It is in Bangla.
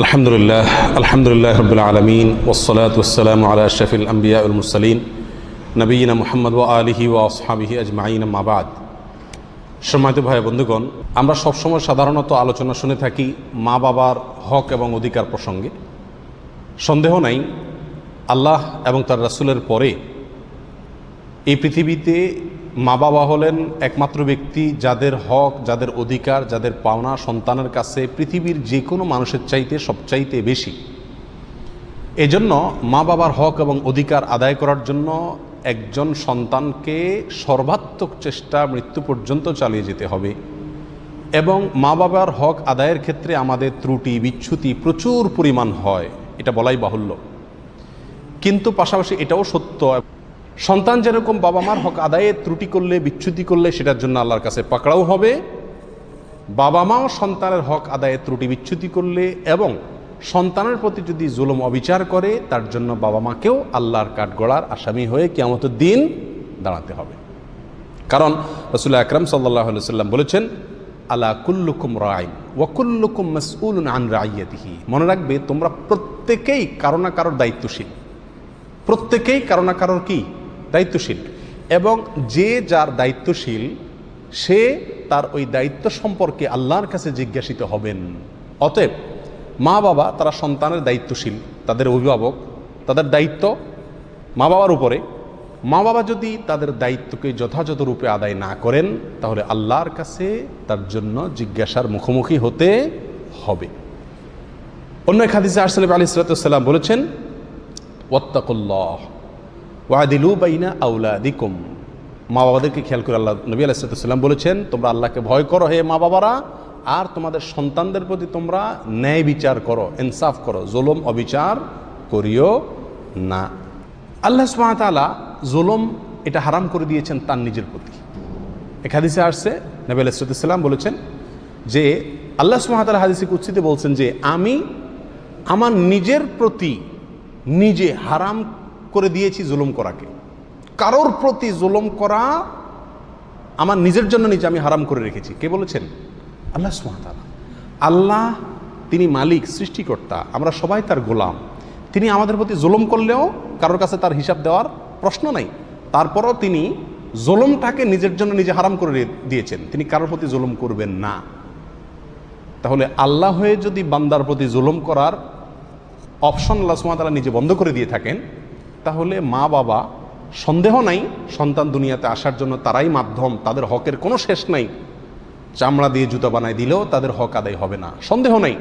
আলহামদুলিল্লাহ রাব্বিল আলামিন ওয়াসসালাতু ওয়াসসালামু আলা আশরাফিল আমবিয়া ওয়াল মুরসালিন নবিয়িনা মুহাম্মদ ওয়া আলিহি ওয়া আসহাবিহি আজমাইন আম্মা বাদ। সম্মানিত ভাই বন্ধুগণ, আমরা সবসময় সাধারণত আলোচনা শুনে থাকি মা বাবার হক এবং অধিকার প্রসঙ্গে। সন্দেহ নাই, আল্লাহ এবং তার রাসূলের পরে এই পৃথিবীতে মা বাবা হলেন একমাত্র ব্যক্তি যাদের হক, যাদের অধিকার, যাদের পাওনা সন্তানের কাছে পৃথিবীর যে কোনো মানুষের চাইতে সবচাইতে বেশি। এজন্য মা বাবার হক এবং অধিকার আদায় করার জন্য একজন সন্তানকে সর্বাত্মক চেষ্টা মৃত্যু পর্যন্ত চালিয়ে যেতে হবে। এবং মা বাবার হক আদায়ের ক্ষেত্রে আমাদের ত্রুটি বিচ্যুতি প্রচুর পরিমাণ হয়, এটা বলাই বাহুল্য। কিন্তু পাশাপাশি এটাও সত্য, সন্তান যেরকম বাবা মার হক আদায়ে ত্রুটি করলে, বিচ্যুতি করলে সেটার জন্য আল্লাহর কাছে পাকড়াও হবে। বাবা মাও সন্তানের হক আদায়ে ত্রুটি বিচ্যুতি করলে এবং সন্তানের প্রতি যদি জুলুম অবিচার করে, তার জন্য বাবা মাকেও আল্লাহর কাঠগড়ার আসামি হয়ে কিয়ামতের দিন দাঁড়াতে হবে। কারণ রাসূল আকরাম সাল্লাল্লাহু আলাইহি ওয়াসাল্লাম বলেছেন, আলা কুল্লুকুম রাইন ওয়া কুল্লুকুম মাসউলুন আন রাইয়াতিহি। মনে রাখবে, তোমরা প্রত্যেকেই কারো না কারোর দায়িত্বশীল, প্রত্যেকেই কারো না কারোর কি দায়িত্বশীল। এবং যে যার দায়িত্বশীল সে তার ওই দায়িত্ব সম্পর্কে আল্লাহর কাছে জিজ্ঞাসিত হবেন। অতএব মা বাবা তারা সন্তানের দায়িত্বশীল, তাদের অভিভাবক, তাদের দায়িত্ব মা বাবার উপরে। মা বাবা যদি তাদের দায়িত্বকে যথাযথ রূপে আদায় না করেন, তাহলে আল্লাহর কাছে তার জন্য জিজ্ঞাসার মুখোমুখি হতে হবে। অন্য এক হাদিসে নবী আলাইহিস সালাতু ওয়াস সালাম বলেছেন, ওয়াত্তাকুল্লাহ ওয়াদিলু বাইনা আওলাদিকুম। মা বাবাদেরকে খেয়াল করে আল্লাহ নবী আলাইহিস সালাতু ওয়াস সালাম বলেছেন, তোমরা আল্লাহকে ভয় করো হে মা বাবারা, আর তোমাদের সন্তানদের প্রতি তোমরা ন্যায় বিচার করো, ইনসাফ করো, জুলুম অবিচার করিও না। আল্লাহ সুবহানাহু ওয়া তাআলা জুলুম এটা হারাম করে দিয়েছেন তার নিজের প্রতি। এক হাদিসে আসছে, নবী আলাইহিস সালাতু ওয়াস সালাম বলেছেন যে আল্লাহ সুবহানাহু ওয়া তাআলা হাদিসে কুদসিতে বলছেন যে আমি আমার নিজের প্রতি নিজে হারাম করে দিয়েছি জুলুম করাকে। কারোর প্রতি জুলুম করা আমার নিজের জন্য নিজে আমি হারাম করে রেখেছি। কে বলেছেন? আল্লাহ সুবহানাহু ওয়া তাআলা। আল্লাহ তিনি মালিক, সৃষ্টিকর্তা, আমরা সবাই তার গোলাম। তিনি আমাদের প্রতি জুলুম করলেও কারোর কাছে তার হিসাব দেওয়ার প্রশ্ন নাই। তারপরও তিনি জুলুমটাকে নিজের জন্য নিজে হারাম করে দিয়েছেন, তিনি কারোর প্রতি জুলুম করবেন না। তাহলে আল্লাহ হয়ে যদি বান্দার প্রতি জুলুম করার অপশন আল্লাহ সুবহানাহু ওয়া তাআলা নিজে বন্ধ করে দিয়ে থাকেন, তাহলে মা বাবা সন্দেহ নাই সন্তান দুনিয়াতে আসার জন্য তারাই মাধ্যম, তাদের হকের কোনো শেষ নাই। চামড়া দিয়ে জুতা বানায় দিলেও তাদের হক আদায় হবে না, সন্দেহ নাই।